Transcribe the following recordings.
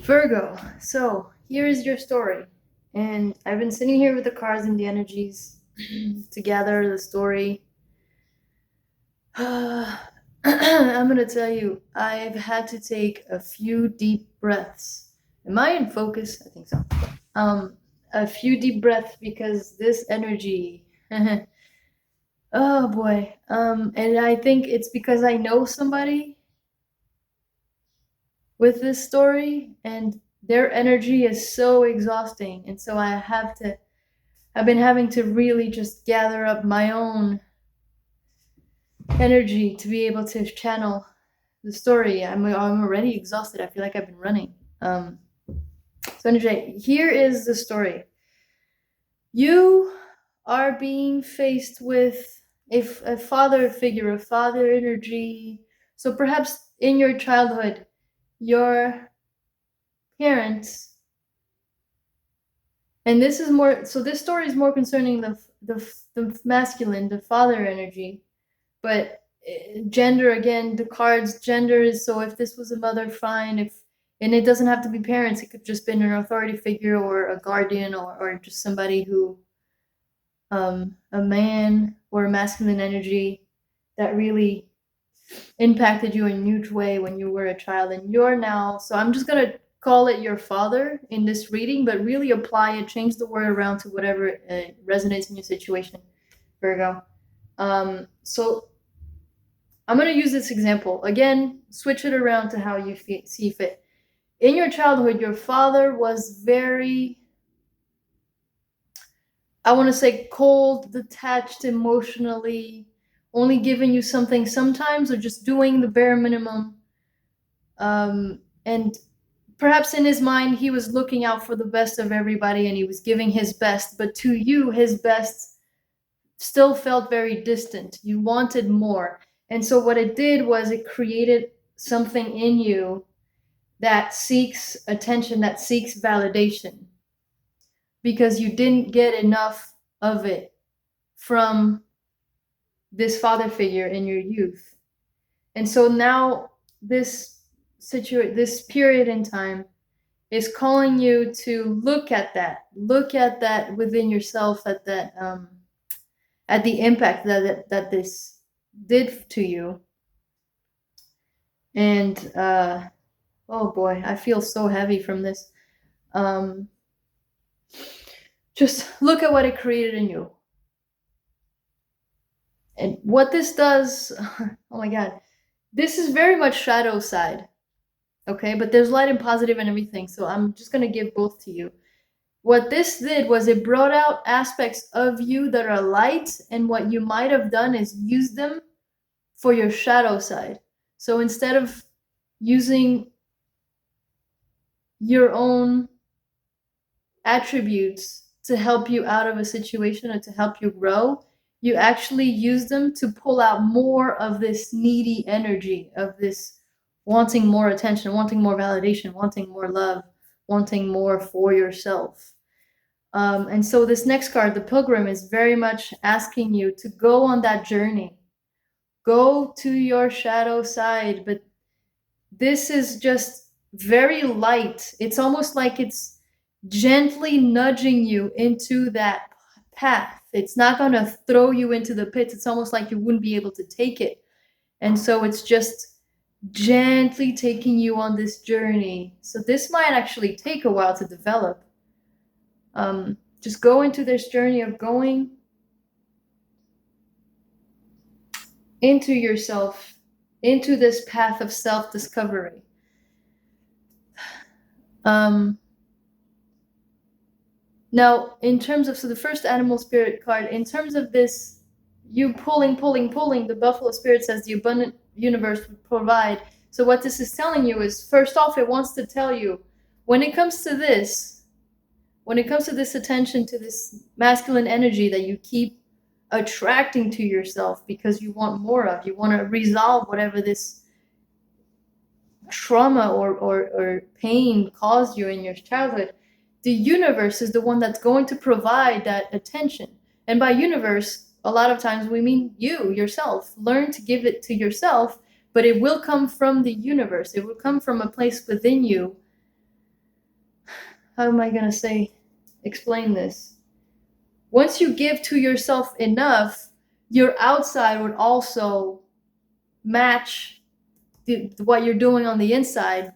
Virgo, so here is your story. And I've been sitting here with the cards and the energies to gather the story. I'm going to tell you, I've had to take a few deep breaths. Am I in focus? I think so. A few deep breaths because this energy. Oh boy. And I think it's because I know somebody with this story and their energy is so exhausting, and so I've been having to really just gather up my own energy to be able to channel the story. I'm already exhausted. I feel like I've been running. So anyway, here is the story. You are being faced with a father figure, a father energy. So perhaps in your childhood, your parents, and this is more. So this story is more concerning the masculine, the father energy, but gender again. The cards gender is so if this was a mother, fine. If and it doesn't have to be parents. It could just be an authority figure or a guardian or just somebody who a man or a masculine energy that really impacted you in a huge way when you were a child, and you're now. So I'm just gonna call it your father in this reading, but really apply it, change the word around to whatever resonates in your situation, Virgo. So I'm gonna use this example again. Switch it around to how you see fit. In your childhood, your father was very, I want to say, cold, detached emotionally, only giving you something sometimes, or just doing the bare minimum. And perhaps in his mind, he was looking out for the best of everybody and he was giving his best, but to you, his best still felt very distant. You wanted more. And so what it did was it created something in you that seeks attention, that seeks validation, because you didn't get enough of it from this father figure in your youth. And so now this period in time is calling you to look at that within yourself, at the impact that this did to you. And oh boy, I feel so heavy from this. Just look at what it created in you. And what this does, oh my god, this is very much shadow side, okay? But there's light and positive and everything, so I'm just gonna give both to you. What this did was it brought out aspects of you that are light, and what you might have done is use them for your shadow side. So instead of using your own attributes to help you out of a situation or to help you grow, you actually use them to pull out more of this needy energy, of this wanting more attention, wanting more validation, wanting more love, wanting more for yourself. And so this next card, the Pilgrim, is very much asking you to go on that journey. Go to your shadow side, but this is just very light. It's almost like it's gently nudging you into that path. It's not going to throw you into the pits. It's almost like you wouldn't be able to take it. And so it's just gently taking you on this journey. So this might actually take a while to develop. Just go into this journey of going into yourself, into this path of self-discovery. Now, in terms of, so the first animal spirit card, in terms of this, you pulling, the buffalo spirit says the abundant universe would provide. So what this is telling you is, first off, it wants to tell you, when it comes to this attention to this masculine energy that you keep attracting to yourself because you want more of, you want to resolve whatever this trauma or pain caused you in your childhood, the universe is the one that's going to provide that attention. And by universe, a lot of times we mean you, yourself. Learn to give it to yourself, but it will come from the universe. It will come from a place within you how am I going to explain this? Once you give to yourself enough, your outside would also match what you're doing on the inside.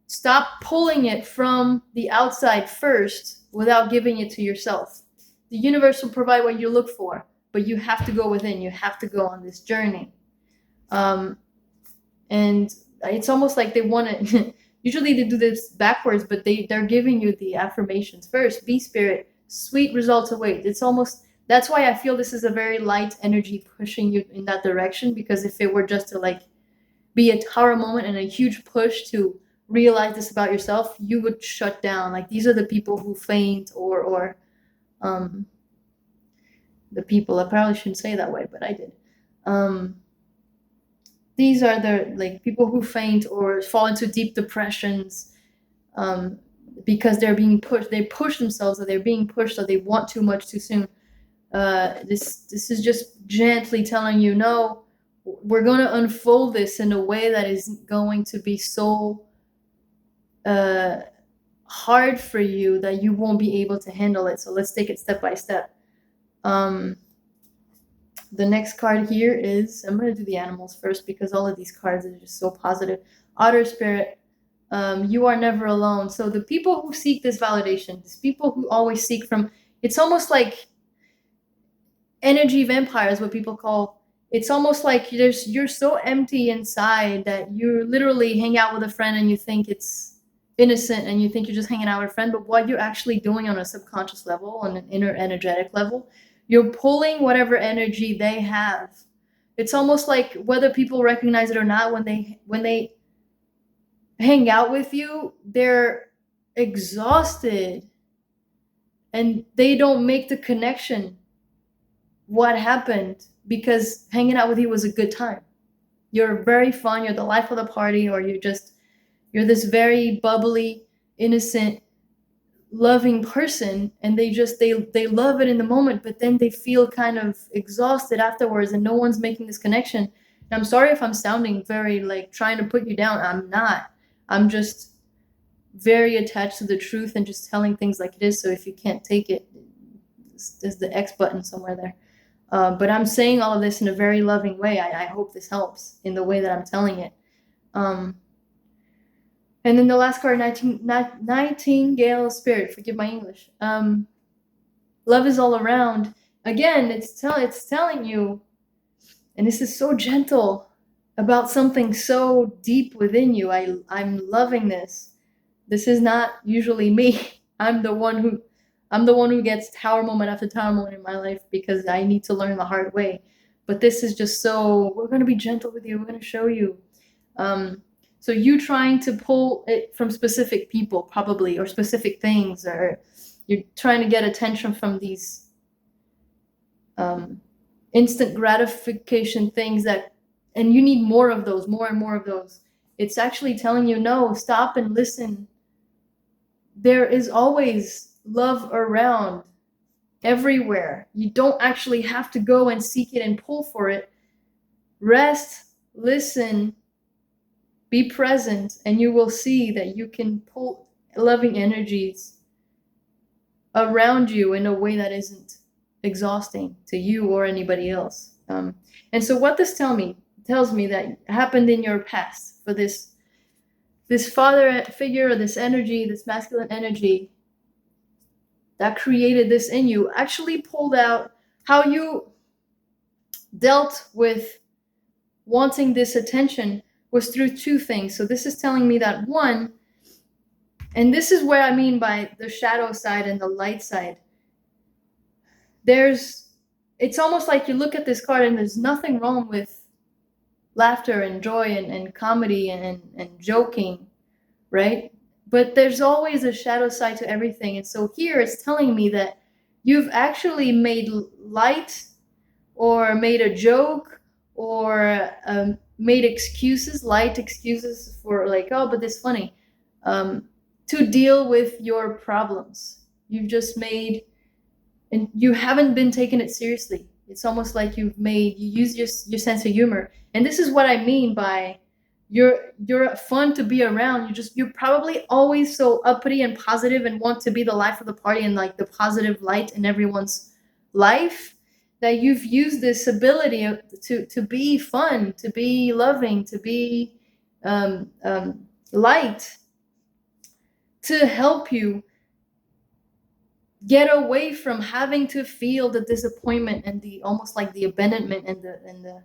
Stop pulling it from the outside first without giving it to yourself. The universe will provide what you look for, but you have to go within. You have to go on this journey. And it's almost like they want to, usually they do this backwards, but they're giving you the affirmations first. Be spirit, sweet results await. It's almost, that's why I feel this is a very light energy pushing you in that direction, because if it were just to like be a tower moment and a huge push to realize this about yourself, you would shut down. Like, these are the people who faint, or the people, I probably shouldn't say that way, but I did. These are the like people who faint or fall into deep depressions, because they're being pushed. They push themselves, or they're being pushed, or they want too much too soon. This is just gently telling you, no, we're going to unfold this in a way that is going to be so hard for you that you won't be able to handle it. So let's take it step by step. The next card here is, I'm going to do the animals first because all of these cards are just so positive. Otter spirit, you are never alone. So the people who seek this validation, these people who always seek from, it's almost like energy vampires, what people call, it's almost like you're so empty inside that you literally hang out with a friend and you think it's innocent and you think you're just hanging out with a friend, but what you're actually doing on a subconscious level, on an inner energetic level, you're pulling whatever energy they have. It's almost like, whether people recognize it or not, when they hang out with you, they're exhausted and they don't make the connection what happened, because hanging out with you was a good time. You're very fun, you're the life of the party, or you're this very bubbly, innocent, loving person, and they love it in the moment, but then they feel kind of exhausted afterwards, and no one's making this connection. And I'm sorry if I'm sounding very like trying to put you down. I'm not. I'm just very attached to the truth and just telling things like it is. So if you can't take it, there's the X button somewhere there. But I'm saying all of this in a very loving way. I hope this helps in the way that I'm telling it. And then the last card, Nightingale Spirit. Forgive my English. Love is all around. Again, it's telling you, and this is so gentle, about something so deep within you. I'm loving this. This is not usually me. I'm the one who gets tower moment after tower moment in my life because I need to learn the hard way. But this is just so, we're going to be gentle with you. We're going to show you. So you trying to pull it from specific people, probably, or specific things, or you're trying to get attention from these instant gratification things and you need more of those, more and more of those. It's actually telling you, no, stop and listen. There is always love around, everywhere. You don't actually have to go and seek it and pull for it. Rest, listen, be present, and you will see that you can pull loving energies around you in a way that isn't exhausting to you or anybody else. And so what this tells me that happened in your past for this father figure, or this energy, this masculine energy that created this in you, actually pulled out how you dealt with wanting this attention was through two things. So this is telling me that, one, and this is where I mean by the shadow side and the light side, it's almost like you look at this card and there's nothing wrong with laughter and joy and comedy and joking, right? But there's always a shadow side to everything. And so here it's telling me that you've actually made light, or made a joke, or made light excuses for like, oh, but this is funny, to deal with your problems. You've just made, and you haven't been taking it seriously. It's almost like you use your sense of humor. And this is what I mean by you're fun to be around. You're probably always so uppity and positive and want to be the life of the party and like the positive light in everyone's life, that you've used this ability to be fun, to be loving, to be light, to help you get away from having to feel the disappointment and the almost like the abandonment and the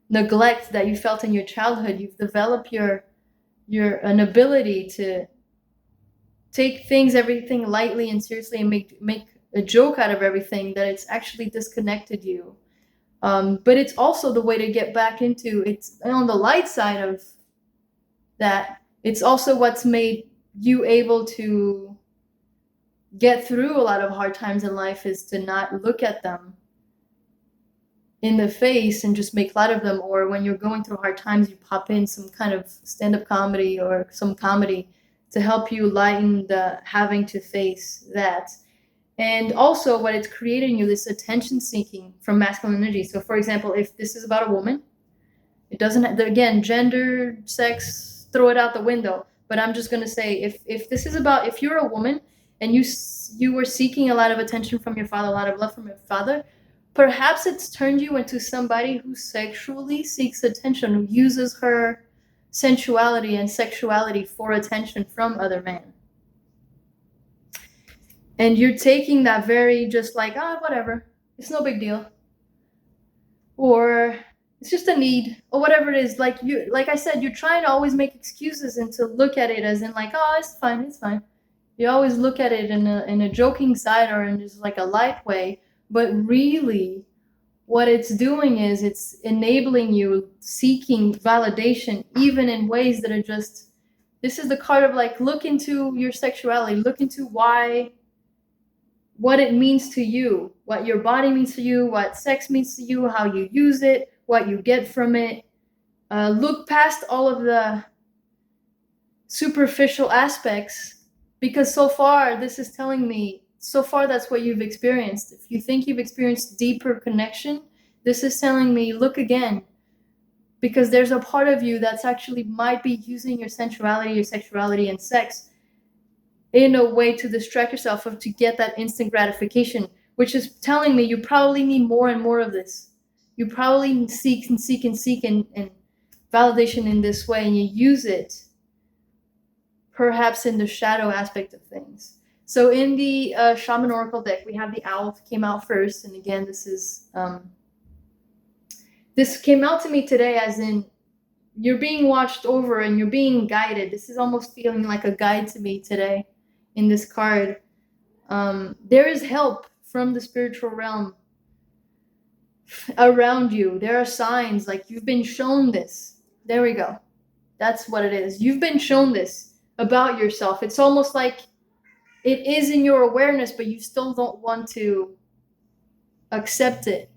neglect that you felt in your childhood. You've developed an ability to take everything lightly and seriously and make a joke out of everything, that it's actually disconnected you. But it's also the way to get back into it's on the light side of that. It's also what's made you able to get through a lot of hard times in life, is to not look at them in the face and just make light of them. Or when you're going through hard times, you pop in some kind of stand-up comedy or some comedy to help you lighten the having to face that. And also what it's creating you, this attention seeking from masculine energy. So for example, if this is about a woman, it doesn't, again, gender, sex, throw it out the window. But I'm just going to say, if this is about, if you're a woman and you were seeking a lot of attention from your father, a lot of love from your father, perhaps it's turned you into somebody who sexually seeks attention, who uses her sensuality and sexuality for attention from other men. And you're taking that very just like, whatever, it's no big deal. Or it's just a need, or whatever it is. Like I said, you're trying to always make excuses and to look at it as in like, oh, it's fine. You always look at it in a joking side or in just like a light way. But really, what it's doing is it's enabling you seeking validation, even in ways that are just, this is the card of like, look into your sexuality, look into what it means to you, what your body means to you, what sex means to you, how you use it, what you get from it. Look past all of the superficial aspects, because so far this is telling me, so far that's what you've experienced. If you think you've experienced deeper connection, this is telling me, look again, because there's a part of you that's actually might be using your sensuality, your sexuality, and sex in a way to distract yourself or to get that instant gratification, which is telling me you probably need more and more of this. You probably seek and validation in this way, and you use it perhaps in the shadow aspect of things. So in the Shaman Oracle deck, we have the owl came out first. And again, this came out to me today as in, you're being watched over and you're being guided. This is almost feeling like a guide to me today in this card. There is help from the spiritual realm around you. There are signs, like you've been shown this. There we go. That's what it is. You've been shown this about yourself. It's almost like it is in your awareness, but you still don't want to accept it.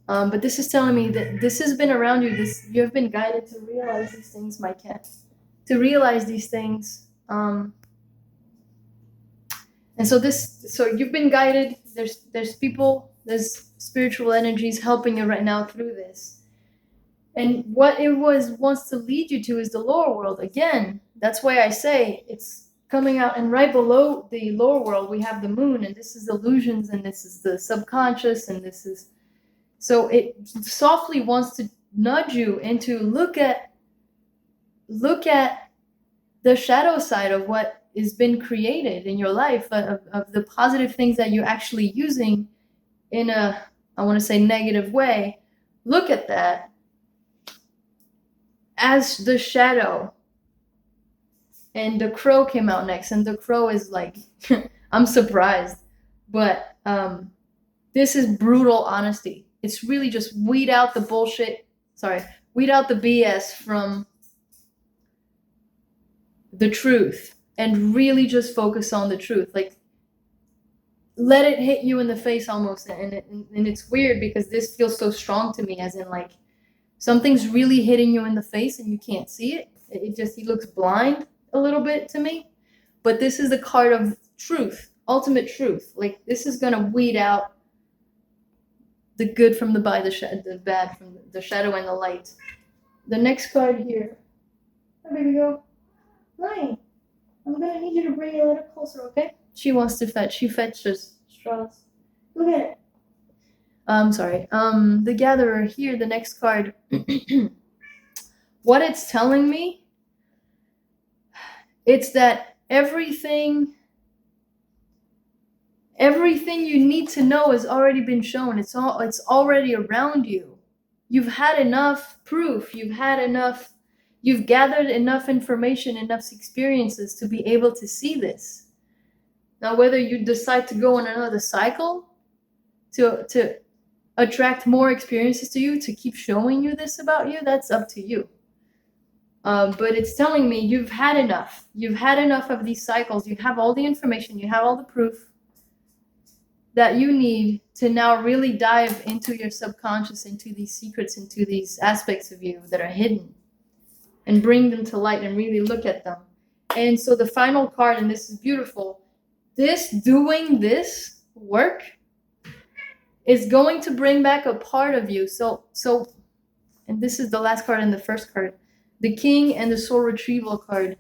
But this is telling me that this has been around you. You have been guided to realize these things, my cat. To realize these things. And so you've been guided. There's people, there's spiritual energies helping you right now through this. And what it wants to lead you to is the lower world. Again, that's why I say it's coming out, and right below the lower world, we have the moon, and this is illusions, and this is the subconscious, and this is, so it softly wants to nudge you into look at the shadow side of what has been created in your life, of the positive things that you're actually using in a, I want to say, negative way. Look at that as the shadow. And the crow came out next, and the crow is like, I'm surprised, but this is brutal honesty. It's really just weed out the BS from the truth and really just focus on the truth. Like, let it hit you in the face almost. And it's weird because this feels so strong to me, as in like something's really hitting you in the face and you can't see it. He looks blind a little bit to me. But this is the card of truth, ultimate truth. Like, this is going to weed out the good from the bad, the bad from the shadow and the light. The next card here. Hi, baby girl. Hi. I'm gonna need you to bring it a little closer, okay? She wants to fetch. She fetches straws. Look at it. I'm sorry. The Gatherer here, the next card. What it's telling me, it's that everything you need to know has already been shown. It's already around you. You've had enough proof. You've gathered enough information, enough experiences to be able to see this. Now, whether you decide to go on another cycle to attract more experiences to you, to keep showing you this about you, that's up to you. But it's telling me you've had enough. You've had enough of these cycles. You have all the information. You have all the proof that you need to now really dive into your subconscious, into these secrets, into these aspects of you that are hidden, and bring them to light and really look at them. And so the final card, and this is beautiful, doing this work is going to bring back a part of you. So, and this is the last card and the first card, the King and the Soul Retrieval card.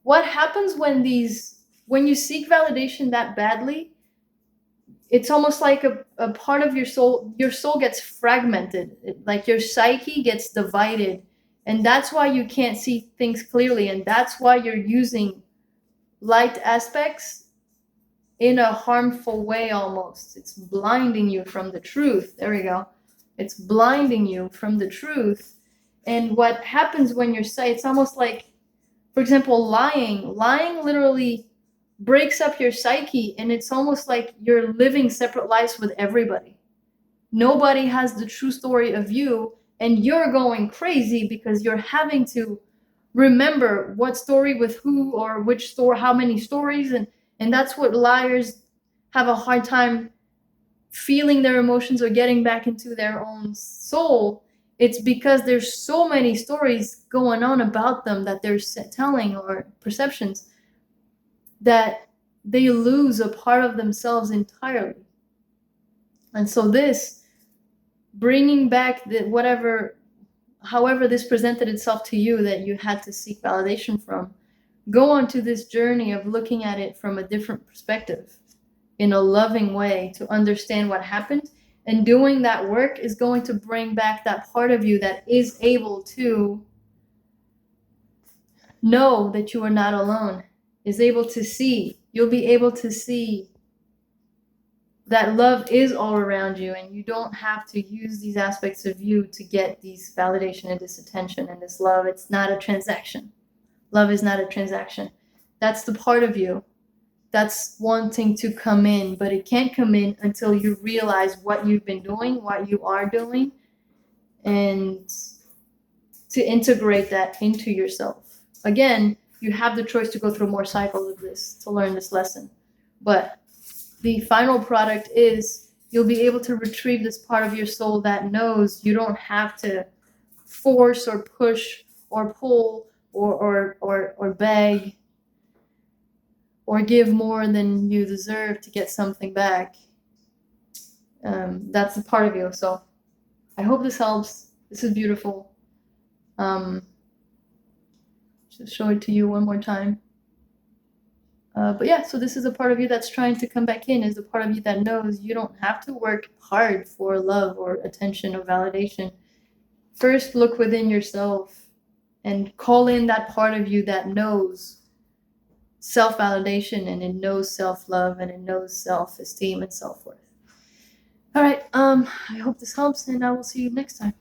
What happens when you seek validation that badly? It's almost like a part of your soul gets fragmented, like your psyche gets divided. And that's why you can't see things clearly. And that's why you're using light aspects in a harmful way almost. It's blinding you from the truth. There we go. It's blinding you from the truth. And what happens when it's almost like, for example, lying literally breaks up your psyche, and it's almost like you're living separate lives with everybody. Nobody has the true story of you, and you're going crazy because you're having to remember what story with who or which story, how many stories, and that's what liars have a hard time feeling their emotions or getting back into their own soul. It's because there's so many stories going on about them that they're telling, or perceptions, that they lose a part of themselves entirely. And so this, bringing back however this presented itself to you that you had to seek validation from, go on to this journey of looking at it from a different perspective, in a loving way, to understand what happened. And doing that work is going to bring back that part of you that is able to know that you are not alone, is able to see. You'll be able to see that love is all around you, and you don't have to use these aspects of you to get these validation and this attention and this love. It's not a transaction. Love is not a transaction. That's the part of you that's wanting to come in, but it can't come in until you realize what you've been doing, what you are doing, and to integrate that into yourself. Again, you have the choice to go through more cycles of this to learn this lesson. But the final product is you'll be able to retrieve this part of your soul that knows you don't have to force or push or pull or beg or give more than you deserve to get something back. That's the part of you. So I hope this helps. This is beautiful. Just show it to you one more time. But yeah, so this is a part of you that's trying to come back in, is the part of you that knows you don't have to work hard for love or attention or validation. First, look within yourself and call in that part of you that knows self-validation, and it knows self-love, and it knows self-esteem and self-worth. All right, I hope this helps, and I will see you next time.